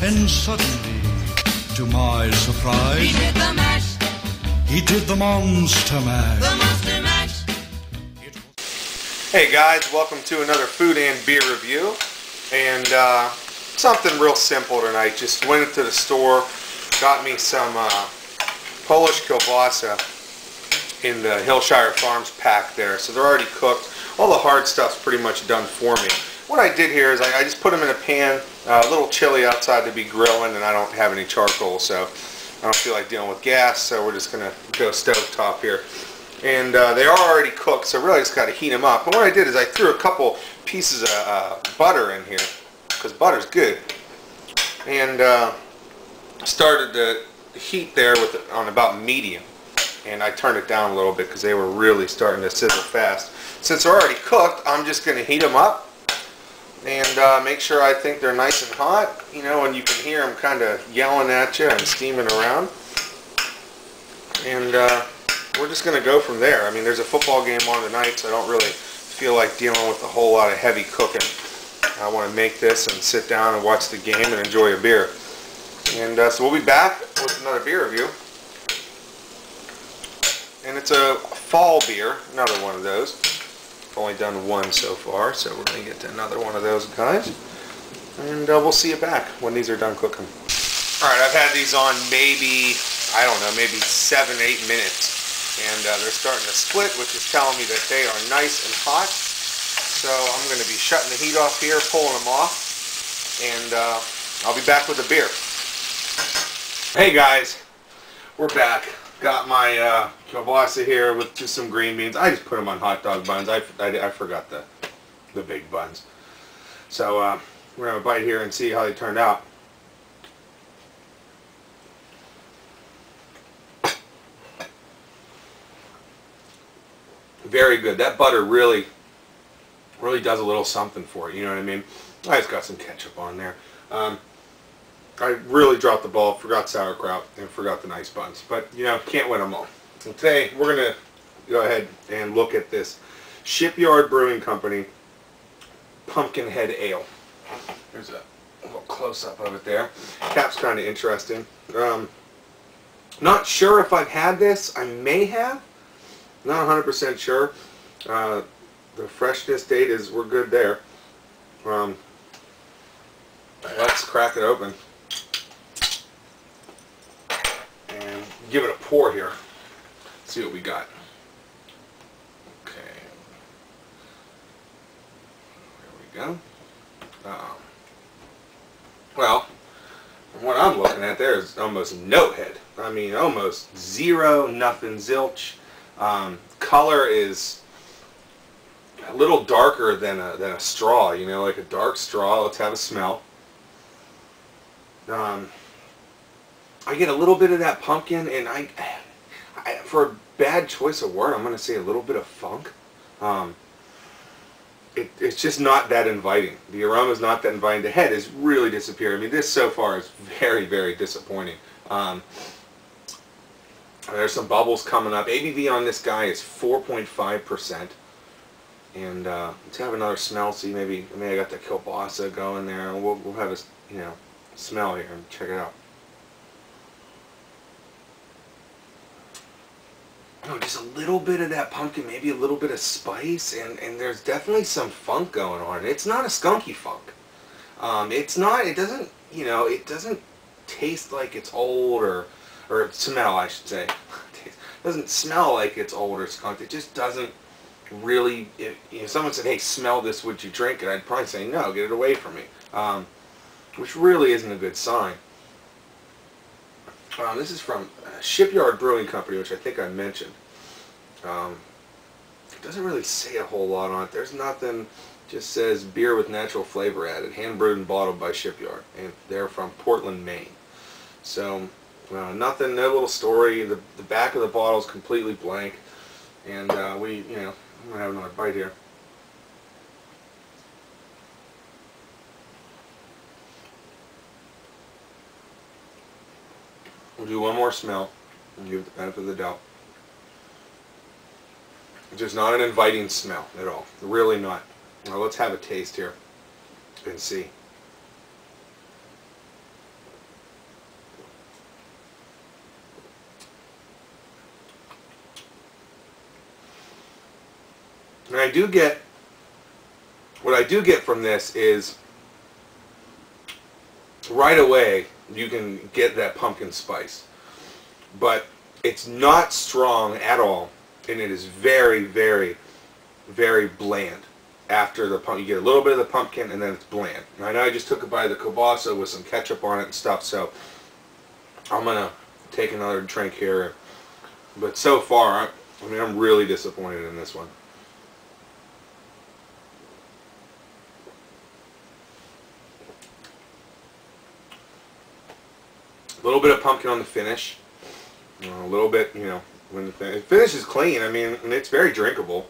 And suddenly, to my surprise, he did the mash. He did the monster mash. The monster mash. Hey guys, welcome to another food and beer review. And something real simple tonight. Just went into the store, got me some Polish Kielbasa in the Hillshire Farms pack there. So they're already cooked. All the hard stuff's pretty much done for me. What I did here is I just put them in a pan, a little chilly outside to be grilling, and I don't have any charcoal, so I don't feel like dealing with gas, so we're just going to go stovetop here. And they are already cooked, so really I just got to heat them up. And what I did is I threw a couple pieces of butter in here, because butter's good. And started the heat there on about medium. And I turned it down a little bit because they were really starting to sizzle fast. Since they're already cooked, I'm just going to heat them up and make sure I think they're nice and hot. You know, and you can hear them kind of yelling at you and steaming around. And we're just going to go from there. I mean, there's a football game on tonight, so I don't really feel like dealing with a whole lot of heavy cooking. I want to make this and sit down and watch the game and enjoy a beer. And so we'll be back with another beer review. And it's a fall beer, another one of those. I've only done one so far, so we're going to get to another one of those guys. And we'll see you back when these are done cooking. Alright, I've had these on maybe, I don't know, maybe 7-8 minutes. And they're starting to split, which is telling me that they are nice and hot. So I'm going to be shutting the heat off here, pulling them off. And I'll be back with the beer. Hey guys, we're back. Got my kielbasa here with just some green beans. I just put them on hot dog buns. I forgot the big buns. So we're going to have a bite here and see how they turned out. Very good. That butter really does a little something for it. You know what I mean? I just got some ketchup on there. I really dropped the ball, forgot sauerkraut, and forgot the nice buns. But, you know, can't win them all. And today, we're going to go ahead and look at this Shipyard Brewing Company Pumpkinhead Ale. There's a little close-up of it there. Cap's kind of interesting. Not sure if I've had this. I may have. Not 100% sure. The freshness date is, we're good there. Let's crack it open. And give it a pour here. See what we got. Okay. There we go. Well, what I'm looking at there is almost no head. I mean, almost zero, nothing, zilch. Color is a little darker than a straw, you know, like a dark straw. Let's have a smell. I get a little bit of that pumpkin, and I for a bad choice of word, I'm going to say a little bit of funk. It's just not that inviting. The aroma is not that inviting. The head is really disappearing. I mean, this so far is very, very disappointing. There's some bubbles coming up. ABV on this guy is 4.5%. And let's have another smell. See, maybe I got the kielbasa going there. And we'll have a smell here and check it out. Oh, just a little bit of that pumpkin, maybe a little bit of spice, and there's definitely some funk going on. It's not a skunky funk. It's not. It doesn't. You know, it doesn't taste like it's old or smell, I should say. It doesn't smell like it's old or skunked. It just doesn't really. If someone said, "Hey, smell this, would you drink it?" I'd probably say, "No, get it away from me," which really isn't a good sign. This is from Shipyard Brewing Company, which I think I mentioned. It doesn't really say a whole lot on it. There's nothing. Just says beer with natural flavor added, hand brewed and bottled by Shipyard, and they're from Portland, Maine. So nothing, no little story. The back of the bottle is completely blank, and I'm gonna have another bite here. We'll do one more smell and give it the benefit of the doubt. It's just not an inviting smell at all. Really not. Now let's have a taste here and see. And I do get, what I do get from this is, right away, you can get that pumpkin spice. But it's not strong at all, and it is very, very, very bland. After the pumpkin, you get a little bit of the pumpkin, and then it's bland. And I know I just took a bite of the kielbasa with some ketchup on it and stuff, so I'm gonna take another drink here. But so far, I'm really disappointed in this one. A little bit of pumpkin on the finish. A little bit, you know, when the finish is clean. I mean, and it's very drinkable.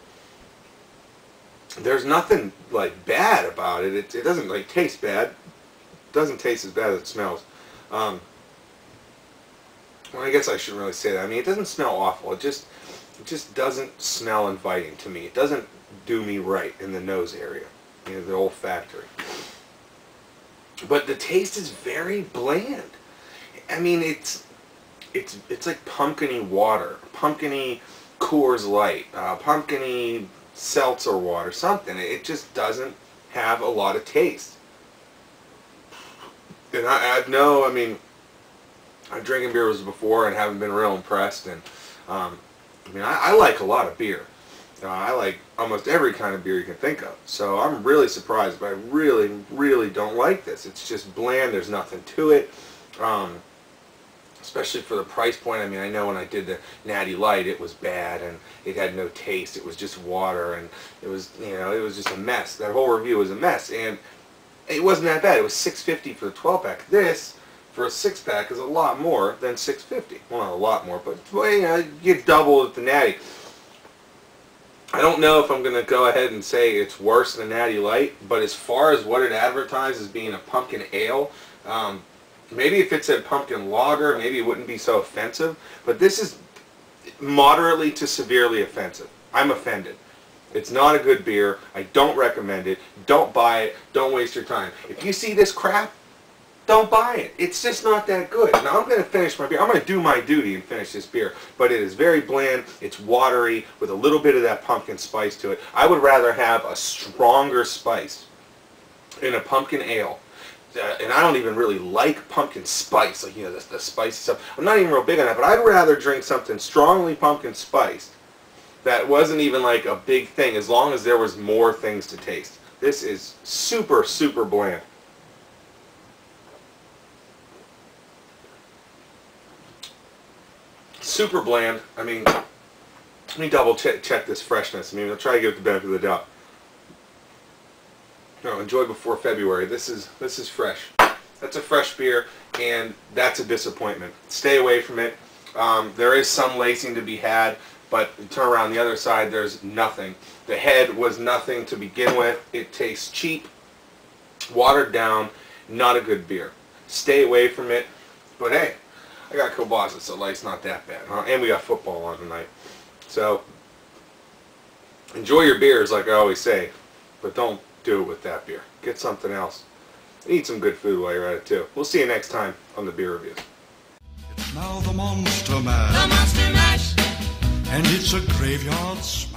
There's nothing like bad about it. It doesn't like taste bad. It doesn't taste as bad as it smells. Well, I guess I shouldn't really say that. I mean, it doesn't smell awful. It just doesn't smell inviting to me. It doesn't do me right in the nose area, you know, the olfactory. But the taste is very bland. I mean, it's like pumpkin-y water, pumpkin-y Coors Light, pumpkin-y seltzer water, something. It just doesn't have a lot of taste. And I mean, I've drinking beers before and haven't been real impressed. And I mean, I like a lot of beer. I like almost every kind of beer you can think of. So I'm really surprised, but I really, really don't like this. It's just bland. There's nothing to it. Especially for the price point. I mean, I know when I did the Natty Light, it was bad and it had no taste. It was just water, and it was, you know, it was just a mess. That whole review was a mess, and it wasn't that bad. It was $6.50 for the 12-pack. This, for a 6-pack, is a lot more than $6.50. Well, not a lot more, but well, you know, you get double at the Natty. I don't know if I'm going to go ahead and say it's worse than Natty Light, but as far as what it advertised as being a pumpkin ale, maybe if it said pumpkin lager, maybe it wouldn't be so offensive. But this is moderately to severely offensive. I'm offended. It's not a good beer. I don't recommend it. Don't buy it. Don't waste your time. If you see this crap, don't buy it. It's just not that good. Now I'm going to finish my beer. I'm going to do my duty and finish this beer. But it is very bland. It's watery with a little bit of that pumpkin spice to it. I would rather have a stronger spice in a pumpkin ale. And I don't even really like pumpkin spice, like, you know, the spicy stuff. I'm not even real big on that, but I'd rather drink something strongly pumpkin spiced that wasn't even like a big thing, as long as there was more things to taste. This is super, super bland. Super bland. I mean, let me double check this freshness. I mean, I'll try to give it the benefit of the doubt. No, enjoy before February. This is fresh. That's a fresh beer, and that's a disappointment. Stay away from it. There is some lacing to be had, but you turn around the other side, there's nothing. The head was nothing to begin with. It tastes cheap, watered down, not a good beer. Stay away from it. But hey, I got kielbasa, so life's not that bad. Huh? And we got football on tonight. So enjoy your beers, like I always say, but don't do it with that beer. Get something else. Eat some good food while you're at it too. We'll see you next time on the beer reviews. It's now the Monster Mash. The Monster Mash. And it's a graveyard smash.